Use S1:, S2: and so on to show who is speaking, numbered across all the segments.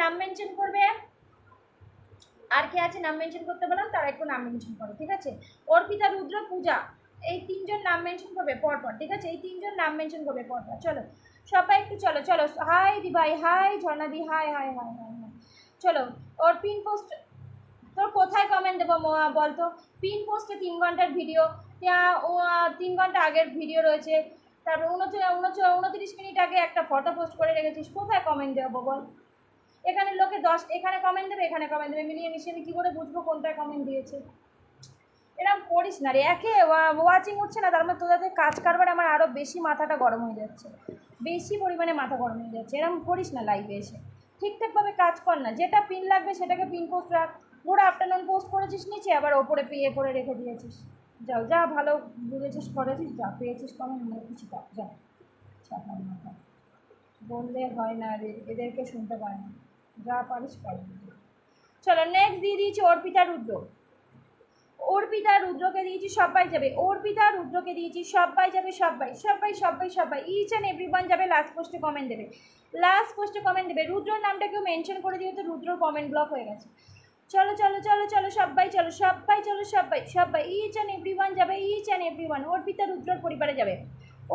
S1: নাম মেনশন করবে, আর কে আছে নাম মেনশন করতে বললাম তারা একটু নাম মেনশন করো, ঠিক আছে? অর্পিতা, রুদ্র, পূজা, এই তিনজন নাম মেনশন করবে পরপর, ঠিক আছে? এই তিনজন নাম মেনশন করবে পরপর। চলো সবাই একটু চলো চলো, হাই দি ভাই, হাই ঝর্ণাদি, hi hi hi hi hi. চলো ওর পিন পোস্ট, তোর কোথায় কমেন্ট দেবো বলতো? পিন পোস্টে 3 ঘন্টার ভিডিও, 3 ঘন্টা আগের ভিডিও রয়েছে, তারপর 29 মিনিট আগে একটা ফটো পোস্ট করে রেখেছিস, কোথায় কমেন্ট দেবো বল? এখানে লোকে 10 এখানে কমেন্ট দেবে, এখানে কমেন্ট দেবে, মিলিয়ে মিশিয়ে আমি কী করে বুঝবো কোনটায় কমেন্ট দিয়েছে? এরকম করিস না রে, একে ওয়াচিং উঠছে না, তার মানে তোদের কাজ কারবার আমার আরও বেশি মাথাটা গরম হয়ে যাচ্ছে, বেশি পরিমাণে মাথা গরম হয়ে যাচ্ছে। এরকম করিস না লাইভে এসে, ঠিকঠাকভাবে কাজ কর না, যেটা পিন লাগবে সেটাকে পিন পোস্ট রাখ। গুড আফটারনুন পোস্ট করেছিস নিচে, আবার ওপরে পেয়ে করে রেখে দিয়েছিস। যাও যা, ভালো বুঝেছিস করেছিস, যা পেয়েছিস কমেন্ট নিয়ে কিছু কাজ, যা ছাপার মাথা বললে হয় না, এদেরকে শুনতে পায় না, যা পারিস কর। চলো নেক্সট দিয়ে দিয়েছি অর্পিতা, রুদ্র। অর্পিতা, রুদ্রকে দিয়েছি সবাই যাবে, অর্পিতা, রুদ্রকে দিয়েছি সবাই যাবে, সবাই সবাই সবাই সবাই, ইচ অ্যান্ড এভরিওয়ান যাবে, লাস্ট পোস্টে কমেন্ট দেবে, লাস্ট পোস্টে কমেন্ট দেবে। রুদ্রর নামটা কেউ মেনশন করে দিয়ে, তো রুদ্রর কমেন্ট ব্লক হয়ে গেছে। চলো চলো চলো চলো সবাই, চলো সবাই, চলো সবাই সবাই, ইচ অ্যান্ড এভরিওয়ান যাবে, ইচ অ্যান্ড এভরিওয়ান। অর্পিতা, রুদ্রর পরিবারে যাবে,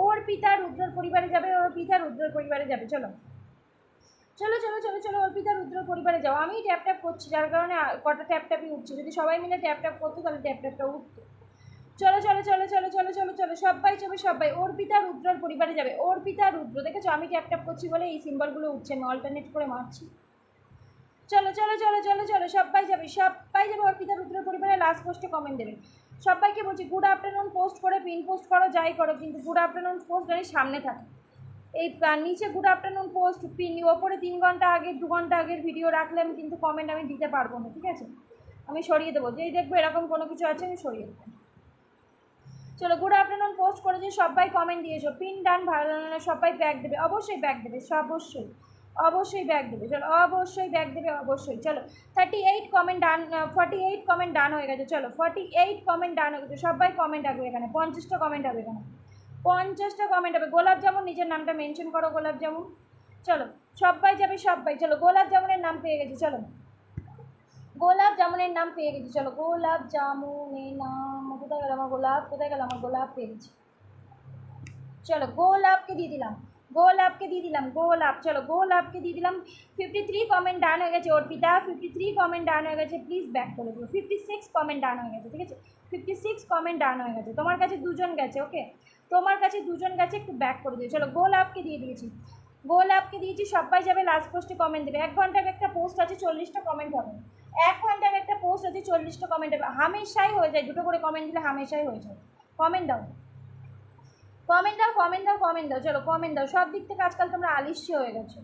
S1: অর্পিতা, রুদ্রর পরিবারে যাবে, অর্পিতা, রুদ্রর পরিবারে যাবে। চলো চলো চলো চলো চলো অর্পিতা, রুদ্র পরিবারে যাও। আমি ট্যাপ ট্যাপ করছি, যার কারণে কটা ট্যাপ ট্যাপই উঠছে, যদি সবাই মিলে ট্যাপ ট্যাপ করতো তাহলে ট্যাপ ট্যাপটা উঠতো। চলো চলো চলো চলো চলো চলো চলো সবাই যাবে, সবাই অর্পিতা, রুদ্রর পরিবারে যাবে, অর্পিতা, রুদ্র। দেখেছো আমি ট্যাপ ট্যাপ করছি বলে এই সিম্বলগুলো উঠছে, আমি অল্টারনেট করে মারছি। চলো চলো চলো চলো চলো সবাই যাবে, সবাই যাবে অর্পিতা, রুদ্র পরিবারে, লাস্ট পোস্টে কমেন্ট দেবে। সবাইকে বলছি গুড আফটারনুন পোস্ট করে পিন পোস্ট করো, যাই করো, কিন্তু গুড আফটারনুন পোস্ট জানি সামনে থাকে। এই নিচে গুড আফটারনুন পোস্ট পিন, ওপরে 3 ঘন্টা আগে 2 ঘন্টা আগের ভিডিও রাখলে আমি কিন্তু কমেন্ট আমি দিতে পারবো না, ঠিক আছে? আমি সরিয়ে দেবো, যেই দেখবো এরকম কোনো কিছু আছে আমি সরিয়ে দেবো। চলো গুড আফটারনুন পোস্ট করেছি, সবাই কমেন্ট দিয়েছো, পিন ডান, ভালো না সবাই ব্যাক দেবে, অবশ্যই ব্যাক দেবে, অবশ্যই অবশ্যই ব্যাক দেবে, চলো অবশ্যই ব্যাক দেবে, অবশ্যই। চলো 38 কমেন্ট ডান, 48 কমেন্ট ডান হয়ে গেছে, চলো 48 কমেন্ট ডান হয়ে গেছে, সবাই কমেন্ট আসবে এখানে, 50টা কমেন্ট হবে এখানে, 50টা কমেন্ট হবে। গোলাপ জামুন, নিজের নামটা মেনশন করো, গোলাপ জামুন। চলো সবাই যাবে, সবাই চলো, গোলাপ জামুনের নাম পেয়ে গেছি, চলো গোলাপ জামুনের নাম পেয়ে গেছি, চলো গোলাপ জামুনের নাম, কোথায় গেল আমার গোলাপ, কোথায় গেল আমার গোলাপ, পেয়ে গেছি। চলো গোলাপকে দিয়ে দিলাম, গোলাপকে দিয়ে দিলাম, গোলাপ, চলো গোলাপকে দিয়ে দিলাম। 53 কমেন্ট ডান হয়ে গেছে অর্পিতা, 53 কমেন্ট ডান হয়ে গেছে, প্লিজ ব্যাক করে দিও। 56 কমেন্ট ডান হয়ে গেছে, ঠিক আছে? 56 কমেন্ট ডান হয়ে গেছে, তোমার কাছে 2জন গেছে, ওকে তোমার কাছে 2জন গেছে, একটু ব্যাক করে দিও। চলো গোলাপকে দিয়ে দিয়েছি, গোলাপকে দিয়েছি, সবাই যাবে, লাস্ট পোস্টে কমেন্ট দেবে। 1 ঘন্টা আগে একটা পোস্ট আছে, 40টা কমেন্ট হবে। 1 ঘন্টা আগে একটা পোস্ট আছে, 40টা কমেন্ট হবে, হামেশাই হয়ে যায়, 2টো করে কমেন্ট দিলে হামেশাই হয়ে যায়। কমেন্ট দাও, কমেন্ট দাও, কমেন্ট দাও, কমেন্ট দাও, চলো কমেন্ট দাও। সব দিক থেকে আজকাল তোমরা আলিস্য হয়ে গেছো,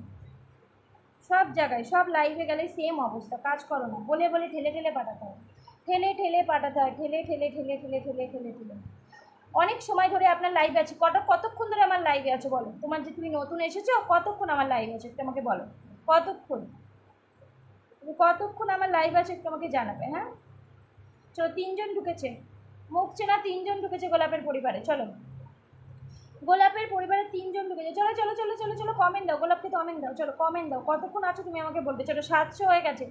S1: সব জায়গায় সব লাইভে গেলে সেম অবস্থা, কাজ করো না, বলে বলে ঠেলে ঠেলে পাঠাতে হয়, ঠেলে ঠেলে পাঠাতে হয়, ঠেলে ঠেলে ঠেলে ঠেলে ঠেলে ঠেলে ঠেলে। অনেক সময় ধরে আপনার লাইভে আছে, কতক্ষণ ধরে আমার লাইভে আছো বলো? তোমার যে তুমি নতুন এসেছো, কতক্ষণ আমার লাইভে আছে একটু আমাকে বলো, কতক্ষণ তুমি কতক্ষণ আমার লাইভ আছে একটু আমাকে জানাবে, হ্যাঁ? চলো 3জন ঢুকেছে, মুখ চেনা 3জন ঢুকেছে গোলাপের পরিবারে, চলো গোলাপের পরিবারে 3জন ঢুকেছে, চলো চলো চলো চলো চলো কমেন্ট দাও, গোলাপকে কমেন্ট দাও, চলো কমেন্ট দাও, কতক্ষণ আছো তুমি আমাকে বলবে। চলো 700 হয়ে গেছে,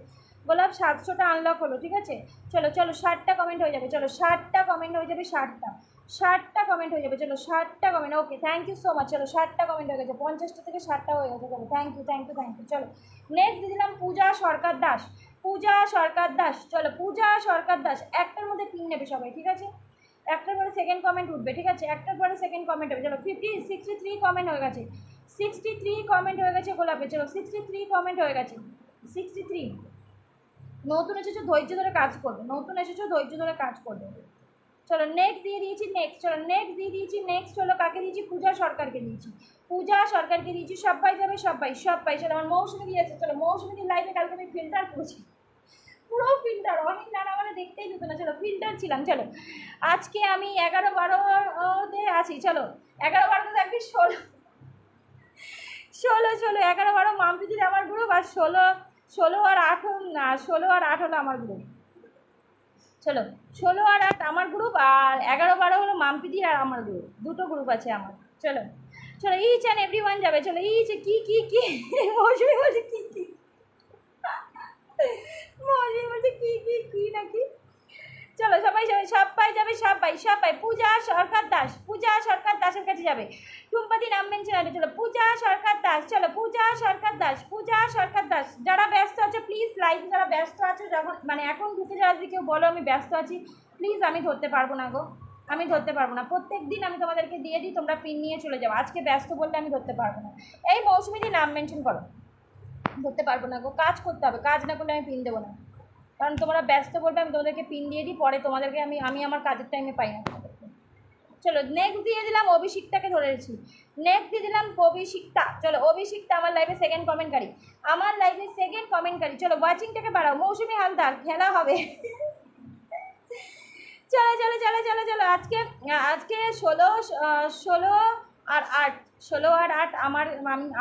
S1: গোলাপ 700টা আনলক হলো, ঠিক আছে? চলো চলো 60টা কমেন্ট হয়ে যাবে, চলো 60টা কমেন্ট হয়ে যাবে, 60টা কমেন্ট হয়ে যাবে, চলো 60টা comment, okay thank you so much. চলো 60টা কমেন্ট হয়ে গেছে, 50টা থেকে 60টা হয়ে গেছে, চলো thank you thank you thank you. চলো নেক্সট দিয়ে দিলাম পূজা সরকার দাস, পূজা সরকার দাস, চলো পূজা সরকার দাস, একটার মধ্যে পিন নেবে সবাই, ঠিক আছে? একটার পরে সেকেন্ড কমেন্ট উঠবে, ঠিক আছে? একটার পরে সেকেন্ড কমেন্ট হবে, চলো 63 কমেন্ট হয়ে গেছে, 63 কমেন্ট হয়ে গেছে গোলাপে, চলো 63 কমেন্ট হয়ে গেছে, 63। নতুন এসেছো ধৈর্য ধরে কাজ করবে, নতুন এসেছো ধৈর্য ধরে কাজ করবে। চলো নেক্সট দিয়ে দিয়েছি, নেক্সট, চলো নেক্সট দিয়ে দিয়েছি, নেক্সট হলো কাকে দিয়েছি? পূজা সরকারকে দিয়েছি, পূজা সরকারকে দিয়েছি, সবাই যাবে, সবাই সবাই। চলো আমার মৌসুমি দিয়েছে, চলো মৌসুমি লাইভে কালকে আমি ফিল্টার করেছি, পুরো ফিল্টার, অনেক নানা মানে দেখতেই যেত না, চলো ফিল্টার ছিলাম। চলো আজকে আমি 11-12-তে আছি, চলো 11-12 থাকবি, 16 11-12 মামপিদির আমার গ্রুপ, আর 16 আর 8 না, 16 আর 8 হলো আমার গ্রুপ। চলো 16 আর 8 আমার গ্রুপ, আর 11-12 হলো মামপিদির আর আমার গ্রুপ, 2টো গ্রুপ আছে আমার। চলো চলো ইচ অ্যান্ড এভরিওয়ান যাবে, চলো ইচ কি মৌসুমি বলছে কি চলো সবাই সবাই সবাই যাবে, সবাই সবাই। পূজা সরকার দাস, পূজা সরকার দাসের কাছে যাবে। টুম্পাদি নাম মেনশন হবে, চলো পূজা সরকার দাস, চলো পূজা সরকার দাস, পূজা সরকার দাস। যারা ব্যস্ত আছে প্লিজ লাইভ, যারা ব্যস্ত আছে যখন মানে এখন ঢুকে যারা যদি কেউ বলো আমি ব্যস্ত আছি, প্লিজ আমি ধরতে পারবো না গো, আমি ধরতে পারবো না। প্রত্যেক দিন আমি তোমাদেরকে দিয়ে দিই, তোমরা পিন নিয়ে চলে যাও। আজকে ব্যস্ত বললে আমি ধরতে পারবো না। এই মৌসুমিদি নাম মেনশন করো, ধরতে পারবো না গো, কাজ করতে হবে, কাজ না করলে আমি পিন দেবো না। কারণ তোমরা ব্যস্ত বলবে, আমি তোমাদেরকে পিন দিয়ে দিই, পরে তোমাদেরকে আমি আমার কাজের টাইমে পাই না। চলো নেক্সট দিয়ে দিলাম অভিষিক্তাকে ধরেছি, নেক্সট দিয়ে দিলাম অভিষিক্তা। চলো অভিষিক্তা আমার লাইভে সেকেন্ড কমেন্টকারী, আমার লাইভে সেকেন্ড কমেন্টকারী। চলো ওয়াচিংটাকে বাড়াও। মৌসুমি হালদার খেলা হবে। চলো চলো চলো চলো চলো আজকে আজকে 16 আর 8, 16 আর 8 আমার,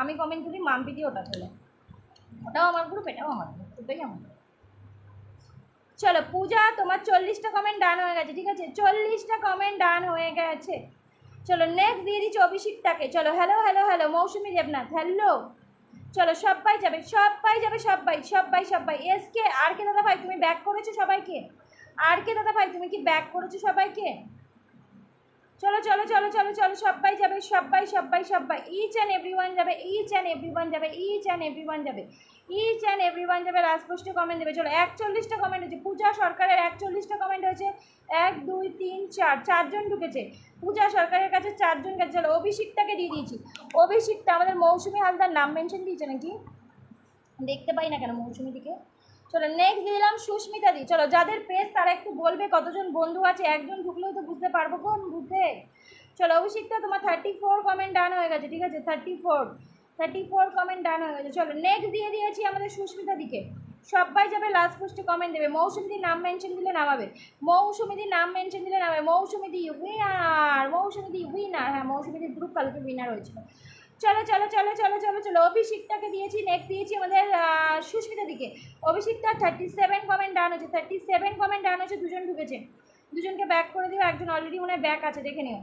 S1: আমি কমেন্ট করি, মাম্পিদি ওটা চলে, ওটাও আমার গ্রুপ, এটাও আমার গ্রুপ, দুটোই আমার। চলো পূজা তোমার 40টা কমেন্ট ডান হয়ে গেছে, ঠিক আছে, 40টা কমেন্ট ডান হয়ে গেছে। চলো নেক্সট দিয়ে দিচ্ছি অভিষিক্তাকে। চলো হ্যালো হ্যালো হ্যালো মৌসুমি দেবনাথ, হ্যালো। চলো সবাই যাবে, সবাই যাবে, সবাই সবাই সবাই। এসকে আর কে দাদা ভাই তুমি ব্যাক করেছো সবাইকে? আর কে দাদা ভাই তুমি কি ব্যাক করেছো সবাইকে? চলো চলো চলো চলো চলো সবাই যাবে, সবাই সবাই সবাই। ইচ অ্যান্ড এভরিওয়ান যাবে, ইচ অ্যান্ড এভরিওয়ান যাবে, ইচ অ্যান্ড এভরিওয়ান যাবে, ইচ অ্যান্ড এভরিওয়ান যাবে। লাস্ট পোস্টে কমেন্ট দেবে। চলো 41টা কমেন্ট হয়েছে, পূজা সরকারের 41টা কমেন্ট হয়েছে। 1 2 3 4, 4জন ঢুকেছে, পূজা সরকারের কাছে 4জন গেছে। চলো অভিষিক্তাকে দিয়ে দিয়েছি, অভিষিক্তা। আমাদের মৌসুমি হালদার নাম মেনশন দিয়েছে নাকি, দেখতে পাই না কেন মৌসুমি দিকে। চলো নেক্সট দিয়ে দিলাম সুস্মিতা দি। চলো যাদের পেজ তারা একটু বলবে কতজন বন্ধু আছে, একজন ঢুকলেও তো বুঝতে পারবো কোন বুঝতে। চলো অভিষিক্তা তোমার 34 কমেন্ট ডান হয়ে গেছে, ঠিক আছে, 34 কমেন্ট ডান হয়ে গেছে। চলো নেক্সট দিয়ে দিয়েছি আমাদের সুস্মিতা দিকে, সবাই যাবে লাস্ট পোস্টে কমেন্ট দেবে। মৌসুমিদির নাম মেনশন দিলে নামাবে, মৌসুমিদির নাম মেনশন দিলে নামাবে। মৌসুমিদি উইনার, মৌসুমিদি উইনার, হ্যাঁ মৌসুমিদির গ্রুপ কালকে উইনার হয়েছিল। চলো চলো চলো চলো চলো চলো অভিষিক্তাকে দিয়েছি, নেক্সট দিয়েছি আমাদের সুস্মিতা দিকে। অভিষিক্তা 37 কমেন্ট ডান হয়েছে, 37 কমেন্ট ডান হয়েছে, 2জন ঢুকেছে, 2জনকে ব্যাক করে দিও, একজন অলরেডি মনে হয় ব্যাক আছে, দেখে নিও।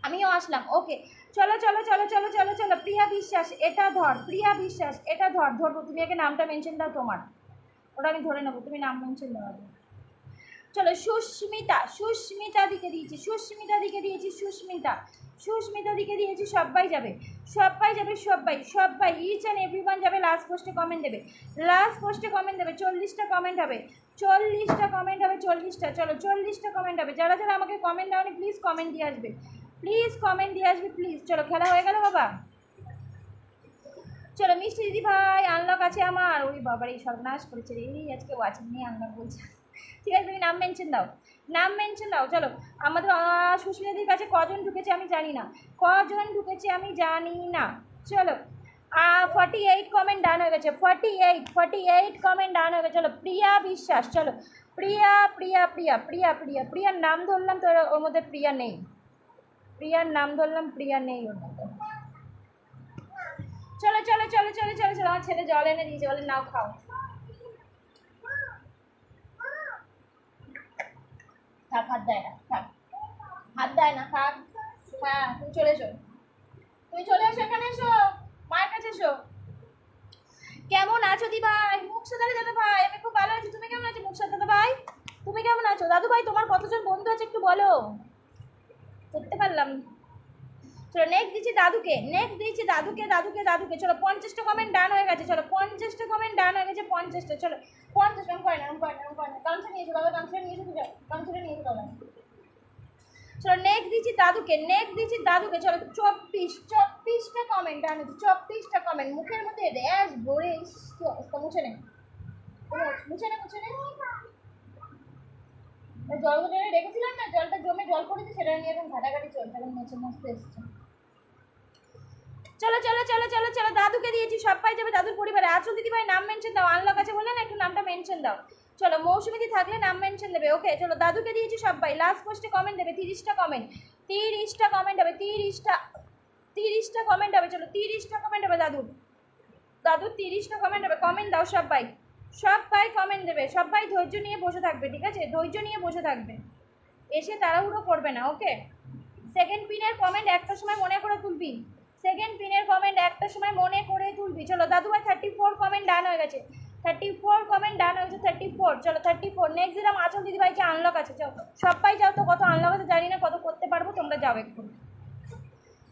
S1: আমিও আসলাম, ওকে। চলো চলো চলো চলো চলো চলো প্রিয়া বিশ্বাস এটা ধর, প্রিয়া বিশ্বাস এটা ধর, ধরবো, তুমি আগে নামটা মেনশন দাও তোমার, ওটা আমি ধরে নেবো, তুমি নাম মেনশন দাও আগে। চলো সুস্মিতা, সুস্মিতা দিকে দিয়েছি, সুস্মিতা দিকে দিয়েছি, সুস্মিতা, সুস্মিতা দিকে দিয়েছি। সবাই যাবে, সবাই যাবে, সবাই সবাই। ইচ অ্যান্ড এভরিওয়ান যাবে, লাস্ট পোস্টে কমেন্ট দেবে, লাস্ট পোস্টে কমেন্ট দেবে। 40টা কমেন্ট হবে, 40টা কমেন্ট হবে, 40টা। চলো 40টা কমেন্ট হবে। যারা যারা আমাকে কমেন্ট দাওনি প্লিজ কমেন্ট দিয়ে আসবে, প্লিজ কমেন্ট দিয়ে আসবে প্লিজ। চলো খেলা হয়ে গেল বাবা। চলো মিষ্টি দিদি ভাই আনলক আছে আমার, ওই বাবার এই সর্বনাশ করেছে রে, আজকে ওয়াচিং নিয়ে আনলক বলছে। ঠিক আছে তুমি নাম মেনশন দাও, নাম মেনশন দাও। চলো আমাদের সুস্মিতাদির কাছে কজন ঢুকেছে আমি জানি না, কজন ঢুকেছে আমি জানি না। চলো 48 কমেন্ট ডান হয়ে গেছে, 48 কমেন্ট ডান হয়ে গেছে। চলো প্রিয়া বিশ্বাস, চলো প্রিয়া প্রিয়া প্রিয়া প্রিয়া প্রিয়া প্রিয়ার নাম ধরলাম তো ওর মধ্যে প্রিয়া নেই, প্রিয়ার নাম ধরলাম, প্রিয়া নেই ওর মধ্যে। চলো চলো চলো চলো চলো চলো আমার ছেলে জল এনে দিয়েছে, বলে নাও খাও। থাক হাত দেয় না, থাক হাত দেয় না, থাক। হ্যাঁ তুমি চলে এসো, তুমি চলে এসো, এখানে এসো, মায়ের কাছে এসো। কেমন আছো দি ভাই, মুখ সাজালে দাদা ভাই? আমি খুব ভালো আছি, তুমি কেমন আছো মুখ সাজা দাদা ভাই? তুমি কেমন আছো দাদু ভাই? তোমার কতজন বন্ধু আছে একটু বলো, করতে পারলাম। চলো নেক্সট দিচ্ছি দাদুকে, নেক্সট দিচ্ছি দাদুকে, দাদুকে দাদুকে। চলো 50টা কমেন্ট ডান হয়ে গেছে, চলো 50টা কমেন্ট ডান হয়ে গেছে, 50টা। চলো 50, রং করে না, রং করে না, রং করে না। গামছা নিয়েছো বাবা, গামছা নিয়েছো, গামছা নিয়েছো বাবা। চলো নেক্সট দিচ্ছি দাদুকে, নেক্সট দিচ্ছি দাদুকে। চলো 24টা কমেন্ট ডান হয়েছে, 24টা কমেন্ট। মুখের মধ্যে র্যাশ ভরে কি অবস্থা, মুছে নে, মুছে নে, মুছে নে। জল জলে রেখেছিলাম না, জলটা জমে জল পড়েছে, সেটা নিয়ে এখন ঘাটাঘাটি চলছে, এখন মুছে মুছতে এসছে। চলো চলো চলো চলো চলো দাদুকে দিয়েছি, সবাই যাবে দাদুর পরিবারে। আচল দিদি ভাই নাম মেনশন দাও, আনলক আছে বললেন একটু নামটা মেনশন দাও। চলো মৌসুমিদি থাকলে নাম মেনশন দেবে, ওকে। চলো দাদুকে দিয়েছি সবাই, লাস্ট পোস্টে কমেন্ট দেবে। 30টা কমেন্ট, 30টা কমেন্ট হবে, 30টা কমেন্ট হবে। চলো 30টা কমেন্ট হবে দাদুর, দাদুর 30টা কমেন্ট হবে। কমেন্ট দাও সবাই, সবাই কমেন্ট দেবে, সবাই ধৈর্য নিয়ে বসে থাকবে, ঠিক আছে, ধৈর্য নিয়ে বসে থাকবে, এসে তাড়াহুড়ো করবে না, ওকে। সেকেন্ড পিনের কমেন্ট একটা সময় মনে করে তুলবি, সেকেন্ড পিনের কমেন্ট একটা সময় মনে করে তুলবি। চলো দাদু ভাই 34 কমেন্ট ডান হয়ে গেছে, 34 কমেন্ট ডান হয়েছে, 34। চলো 34। নেক্সট দিলাম আঁচল দিদিভাইকে আনলক আছে, যাও সবাই যাও। তো কত আনলক আছে জানি না, কত করতে পারবো, তোমরা যাও একটু,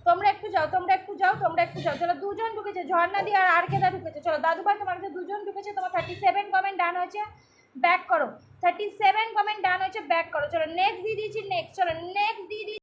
S1: তোমরা একটু যাও, তোমরা একটু যাও, তোমরা একটু যাও। চলো 2 জন ঢুকেছে, ঝর্ণা দিয়ে আর কেদা ঢুকেছে। চলো দাদুভাই তোমার কাছে 2 জন ঢুকেছে, তোমার 37 কমেন্ট ডান হয়েছে, ব্যাক করো। 37 কমেন্ট ডান হয়েছে, ব্যাক করো। চলো নেক্সট দিয়ে দিয়েছি, নেক্সট। চলো নেক্সট দিয়ে দিয়েছি।